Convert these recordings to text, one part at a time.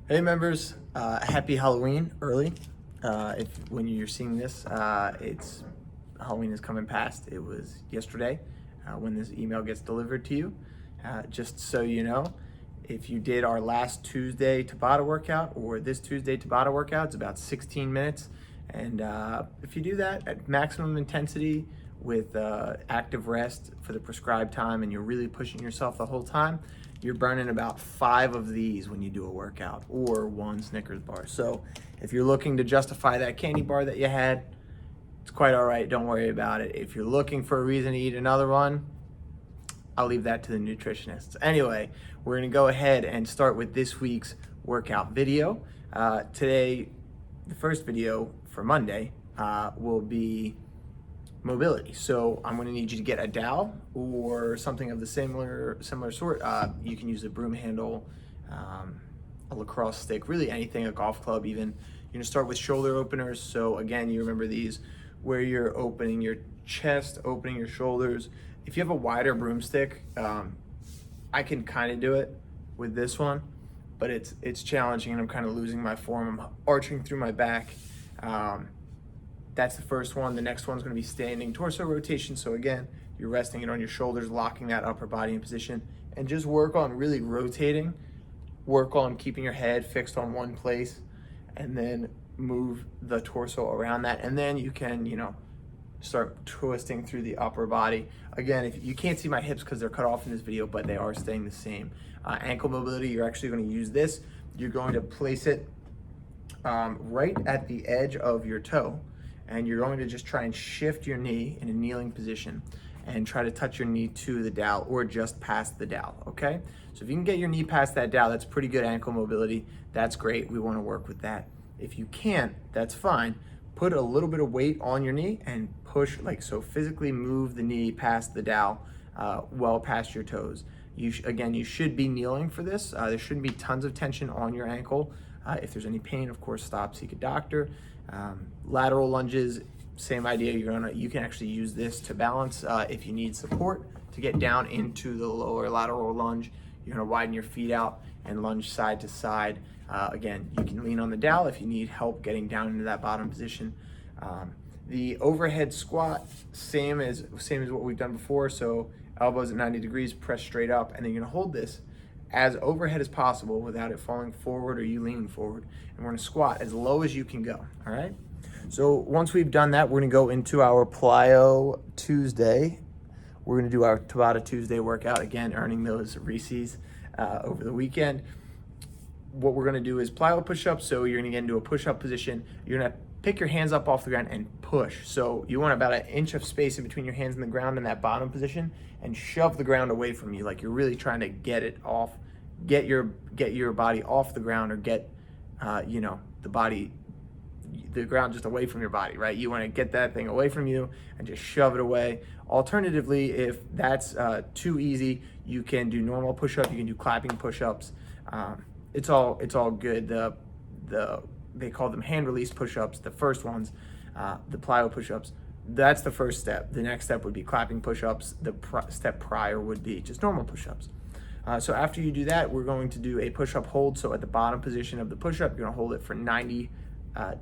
Hey members, happy Halloween early. If when you're seeing this, it's Halloween is coming past. It was yesterday when this email gets delivered to you. Just so you know, if you did our last Tuesday Tabata workout or this Tuesday Tabata workout, it's about 16 minutes. And if you do that at maximum intensity with active rest for the prescribed time and you're really pushing yourself the whole time, you're burning about 5 of these when you do a workout, or 1 Snickers bar. So if you're looking to justify that candy bar that you had, it's quite all right, don't worry about it. If you're looking for a reason to eat another one, I'll leave that to the nutritionists. Anyway, we're gonna go ahead and start with this week's workout video. Today, the first video for Monday will be mobility. So I'm going to need you to get a dowel or something of the similar sort. You can use a broom handle, a lacrosse stick, really anything, a golf club even. You're going to start with shoulder openers. So again, you remember these where you're opening your chest, opening your shoulders. If you have a wider broomstick, I can kind of do it with this one, but it's challenging and I'm kind of losing my form. I'm arching through my back. That's the first one. The next one's going to be standing torso rotation. So again, you're resting it on your shoulders, locking that upper body in position, and just work on really rotating. Work on keeping your head fixed on one place, and then move the torso around that. And then you can, start twisting through the upper body. Again, if you can't see my hips because they're cut off in this video, but they are staying the same. Ankle mobility, you're actually going to use this. You're going to place it right at the edge of your toe. And you're going to just try and shift your knee in a kneeling position and try to touch your knee to the dowel or just past the dowel, okay? So if you can get your knee past that dowel, that's pretty good ankle mobility. That's great, we wanna work with that. If you can't, that's fine. Put a little bit of weight on your knee and push, so physically move the knee past the dowel, well past your toes. Again, you should be kneeling for this. There shouldn't be tons of tension on your ankle. If there's any pain, of course, stop, seek a doctor. Lateral lunges, same idea. You can actually use this to balance if you need support to get down into the lower lateral lunge. You're gonna widen your feet out and lunge side to side. Again, you can lean on the dowel if you need help getting down into that bottom position. The overhead squat, same as what we've done before. So elbows at 90 degrees, press straight up, and then you're gonna hold this as overhead as possible without it falling forward or you leaning forward. And we're gonna squat as low as you can go, all right? So once we've done that, we're gonna go into our Plyo Tuesday. We're gonna do our Tabata Tuesday workout, again, earning those Reese's over the weekend. What we're gonna do is plyo push-ups. So you're gonna get into a push-up position. You're gonna pick your hands up off the ground and push. So you want about 1 inch of space in between your hands and the ground in that bottom position, and shove the ground away from you, like you're really trying to get it off, get your body off the ground, or get the ground just away from your body, right? You want to get that thing away from you and just shove it away. Alternatively, if that's too easy, you can do normal push-up. You can do clapping push-ups. It's all good. They call them hand release push-ups. The first ones, the plyo push-ups. That's the first step. The next step would be clapping push-ups. The step prior would be just normal push-ups. So after you do that, we're going to do a push-up hold. So at the bottom position of the push-up, you're gonna hold it for 90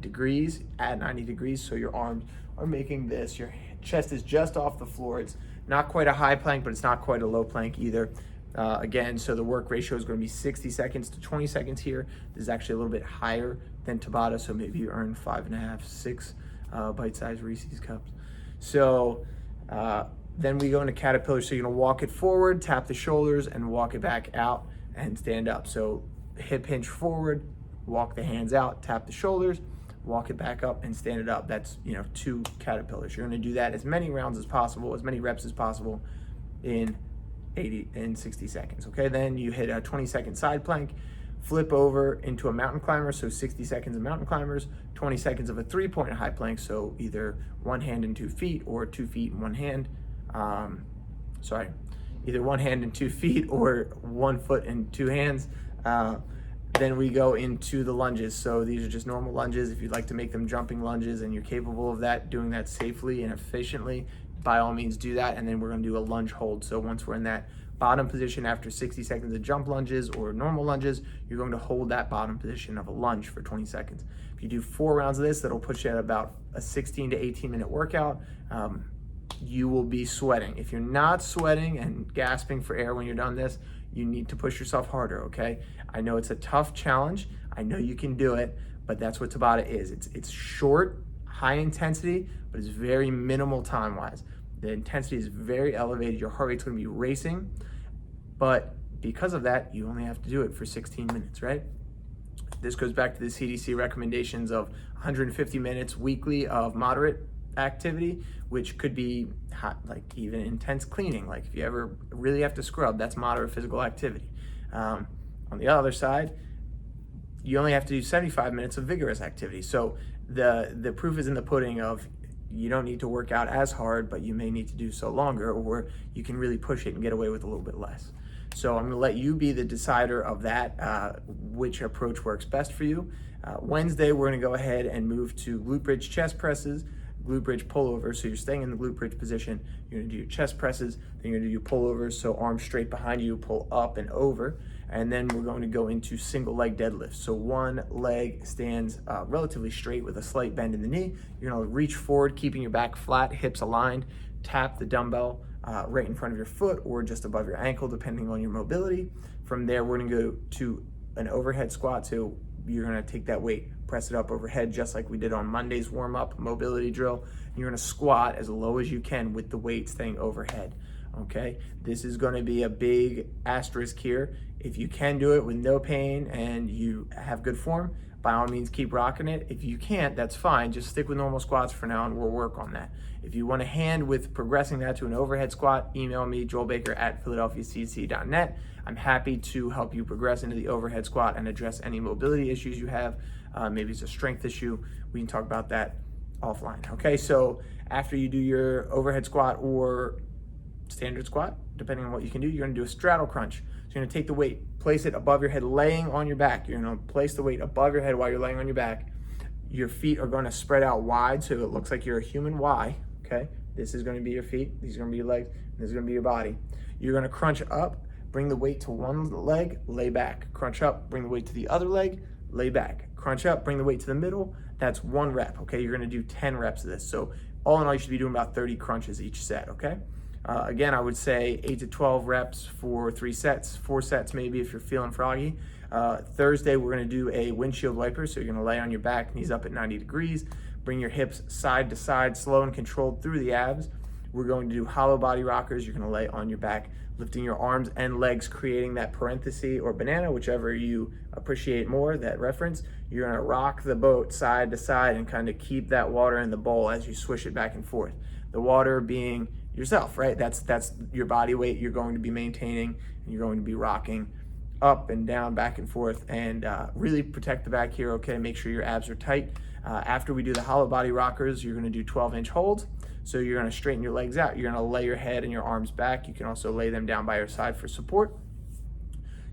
degrees, at 90 degrees. So your arms are making this. Your chest is just off the floor. It's not quite a high plank, but it's not quite a low plank either. Again, so the work ratio is going to be 60 seconds to 20 seconds here. This is actually a little bit higher than Tabata, so maybe you earn 5.5, 6 bite-sized Reese's cups. So then we go into caterpillar. So you're gonna walk it forward, tap the shoulders, and walk it back out and stand up. So hip hinge forward, walk the hands out, tap the shoulders, walk it back up, and stand it up. That's 2 caterpillars. You're gonna do that as many rounds as possible, as many reps as possible in 60 seconds, okay? Then you hit a 20-second side plank, flip over into a mountain climber, so 60 seconds of mountain climbers, 20 seconds of a 3-point high plank, so either 1 hand and 2 feet or 2 feet and 1 hand. Either 1 hand and 2 feet or 1 foot and 2 hands. Then we go into the lunges. So these are just normal lunges. If you'd like to make them jumping lunges and you're capable of that, doing that safely and efficiently, by all means do that. And then we're gonna do a lunge hold. So once we're in that bottom position after 60 seconds of jump lunges or normal lunges, you're going to hold that bottom position of a lunge for 20 seconds. If you do 4 rounds of this, that'll put you at about a 16 to 18 minute workout. You will be sweating. If you're not sweating and gasping for air when you're done this, you need to push yourself harder, okay? I know it's a tough challenge. I know you can do it, but that's what's about it is. It's short, high intensity, but it's very minimal time-wise. The intensity is very elevated. Your heart rate's gonna be racing, but because of that, you only have to do it for 16 minutes, right? This goes back to the CDC recommendations of 150 minutes weekly of moderate activity, which could be like even intense cleaning. Like if you ever really have to scrub, that's moderate physical activity. On the other side, you only have to do 75 minutes of vigorous activity. So the proof is in the pudding of you don't need to work out as hard, but you may need to do so longer, or you can really push it and get away with a little bit less. So I'm gonna let you be the decider of that, which approach works best for you. Wednesday, we're gonna go ahead and move to glute bridge chest presses, glute bridge pullovers. So you're staying in the glute bridge position. You're gonna do your chest presses, then you're gonna do your pullovers. So arms straight behind you, pull up and over. And then we're going to go into single leg deadlifts. So one leg stands relatively straight with a slight bend in the knee. You're gonna reach forward, keeping your back flat, hips aligned, tap the dumbbell right in front of your foot or just above your ankle, depending on your mobility. From there, we're gonna go to an overhead squat. So you're gonna take that weight, press it up overhead, just like we did on Monday's warm-up mobility drill. You're gonna squat as low as you can with the weight staying overhead, okay? This is gonna be a big asterisk here. If you can do it with no pain and you have good form, by all means keep rocking it. If you can't, that's fine. Just stick with normal squats for now and we'll work on that. If you want a hand with progressing that to an overhead squat, email me, joelbaker@philadelphiacdc.net. I'm happy to help you progress into the overhead squat and address any mobility issues you have. Maybe it's a strength issue. We can talk about that offline, okay? So after you do your overhead squat or standard squat, depending on what you can do, you're gonna do a straddle crunch. So you're gonna take the weight, place it above your head, laying on your back. You're gonna place the weight above your head while you're laying on your back. Your feet are gonna spread out wide so it looks like you're a human Y, okay? This is gonna be your feet, these are gonna be your legs, and this is gonna be your body. You're gonna crunch up, bring the weight to one leg, lay back. Crunch up, bring the weight to the other leg, lay back. Crunch up, bring the weight to the middle. That's 1 rep, okay? You're gonna do 10 reps of this. So all in all, you should be doing about 30 crunches each set, okay? Again, I would say 8 to 12 reps for 3 sets, 4 sets maybe if you're feeling froggy. Thursday, we're gonna do a windshield wiper. So you're gonna lay on your back, knees up at 90 degrees, bring your hips side to side, slow and controlled through the abs. We're going to do hollow body rockers. You're gonna lay on your back, lifting your arms and legs, creating that parenthesis or banana, whichever you appreciate more, that reference. You're gonna rock the boat side to side and kind of keep that water in the bowl as you swish it back and forth. The water being yourself, right? That's your body weight you're going to be maintaining, and you're going to be rocking up and down, back and forth, and really protect the back here, okay? Make sure your abs are tight. After we do the hollow body rockers, you're gonna do 12-inch holds. So you're gonna straighten your legs out. You're gonna lay your head and your arms back. You can also lay them down by your side for support.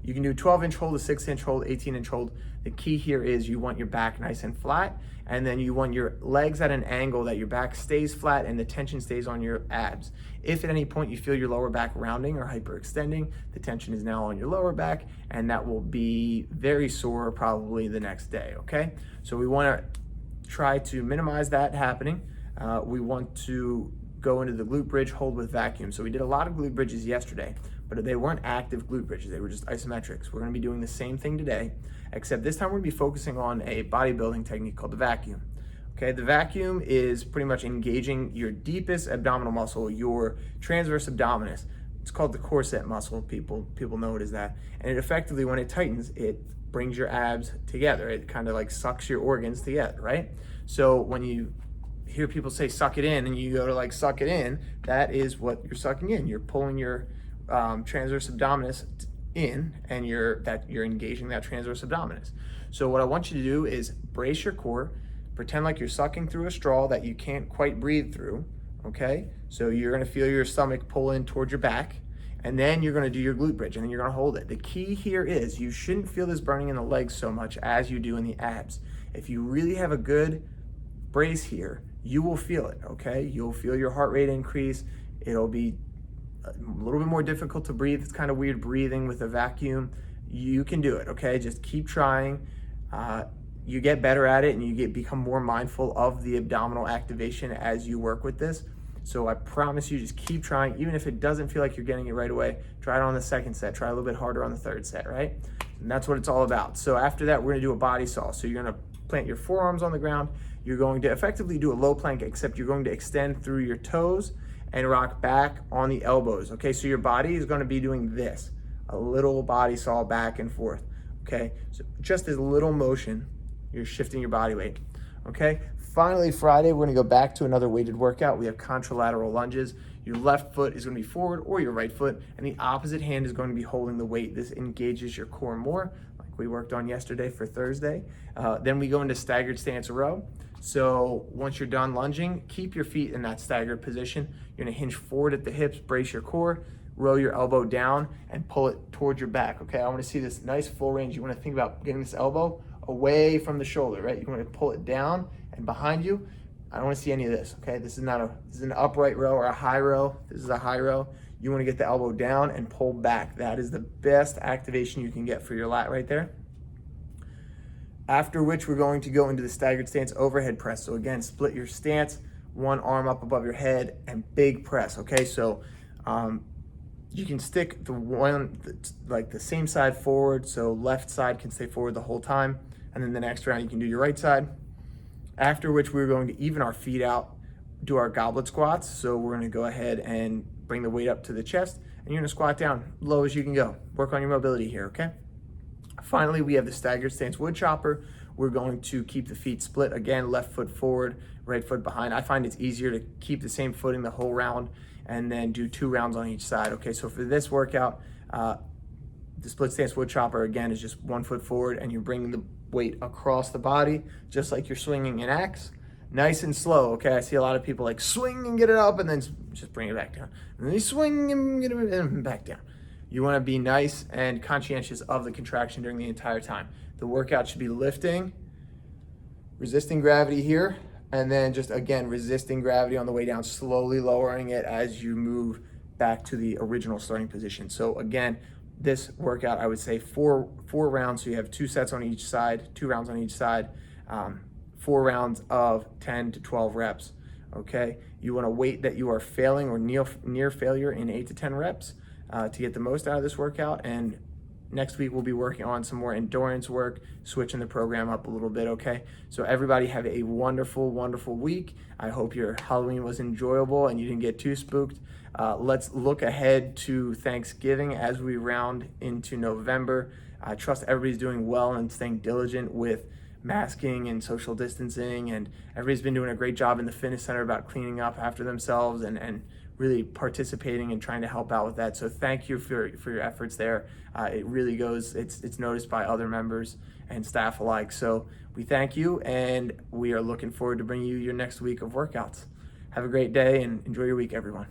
You can do 12-inch hold, a 6-inch hold, 18-inch hold. The key here is you want your back nice and flat, and then you want your legs at an angle that your back stays flat and the tension stays on your abs. If at any point you feel your lower back rounding or hyperextending, the tension is now on your lower back, and that will be very sore probably the next day, okay? So we wanna try to minimize that happening. We want to go into the glute bridge hold with vacuum. So we did a lot of glute bridges yesterday, but they weren't active glute bridges, they were just isometrics. We're gonna be doing the same thing today, except this time we're gonna be focusing on a bodybuilding technique called the vacuum. Okay, the vacuum is pretty much engaging your deepest abdominal muscle, your transverse abdominis. It's called the corset muscle, people know it as that. And it effectively, when it tightens, it brings your abs together. It kind of like sucks your organs together, right? So when you hear people say suck it in and you go to like suck it in, that is what you're sucking in. You're pulling your transverse abdominis in, and you're engaging that transverse abdominis. So what I want you to do is brace your core, pretend like you're sucking through a straw that you can't quite breathe through, okay? So you're gonna feel your stomach pull in towards your back, and then you're gonna do your glute bridge, and then you're gonna hold it. The key here is you shouldn't feel this burning in the legs so much as you do in the abs. If you really have a good brace here, you will feel it, okay? You'll feel your heart rate increase. It'll be a little bit more difficult to breathe. It's kind of weird breathing with a vacuum. You can do it, okay? Just keep trying. You get better at it and you become more mindful of the abdominal activation as you work with this. So I promise you, just keep trying. Even if it doesn't feel like you're getting it right away, try it on the second set, try a little bit harder on the third set, right? And that's what it's all about. So after that, we're gonna do a body saw. So you're gonna plant your forearms on the ground. You're going to effectively do a low plank, except you're going to extend through your toes and rock back on the elbows, okay? So your body is gonna be doing this, a little body saw back and forth, okay? So just this little motion, you're shifting your body weight, okay? Finally, Friday, we're gonna go back to another weighted workout. We have contralateral lunges. Your left foot is gonna be forward or your right foot, and the opposite hand is going to be holding the weight. This engages your core more, like we worked on yesterday for Thursday. Then we go into staggered stance row. So once you're done lunging, keep your feet in that staggered position. You're gonna hinge forward at the hips, brace your core, row your elbow down, and pull it towards your back, okay? I wanna see this nice full range. You wanna think about getting this elbow away from the shoulder, right? You wanna pull it down and behind you. I don't wanna see any of this, okay? This is an upright row or a high row. This is a high row. You wanna get the elbow down and pull back. That is the best activation you can get for your lat right there. After which we're going to go into the staggered stance overhead press. So again, split your stance, one arm up above your head and big press, okay? So you can stick the same side forward, so left side can stay forward the whole time, and then the next round you can do your right side. After which we're going to even our feet out, do our goblet squats. So we're gonna go ahead and bring the weight up to the chest, and you're gonna squat down low as you can go. Work on your mobility here, okay? Finally, we have the staggered stance wood chopper. We're going to keep the feet split. Again, left foot forward, right foot behind. I find it's easier to keep the same footing the whole round and then do 2 rounds on each side. Okay, so for this workout, the split stance wood chopper, again, is just 1 foot forward and you're bringing the weight across the body, just like you're swinging an axe. Nice and slow, okay? I see a lot of people like swing and get it up and then just bring it back down. And then you swing and get it back down. You wanna be nice and conscientious of the contraction during the entire time. The workout should be lifting, resisting gravity here, and then just, again, resisting gravity on the way down, slowly lowering it as you move back to the original starting position. So again, this workout, I would say four rounds. So you have 2 sets on each side, 2 rounds on each side, 4 rounds of 10 to 12 reps, okay? You wanna wait that you are failing or near failure in 8 to 10 reps to get the most out of this workout. And next week we'll be working on some more endurance work, switching the program up a little bit, okay? So everybody have a wonderful, wonderful week. I hope your Halloween was enjoyable and you didn't get too spooked. Let's look ahead to Thanksgiving as we round into November. I trust everybody's doing well and staying diligent with masking and social distancing, and everybody's been doing a great job in the fitness center about cleaning up after themselves and really participating and trying to help out with that. So thank you for your efforts there. It really goes, it's noticed by other members and staff alike. So we thank you, and we are looking forward to bringing you your next week of workouts. Have a great day and enjoy your week, everyone.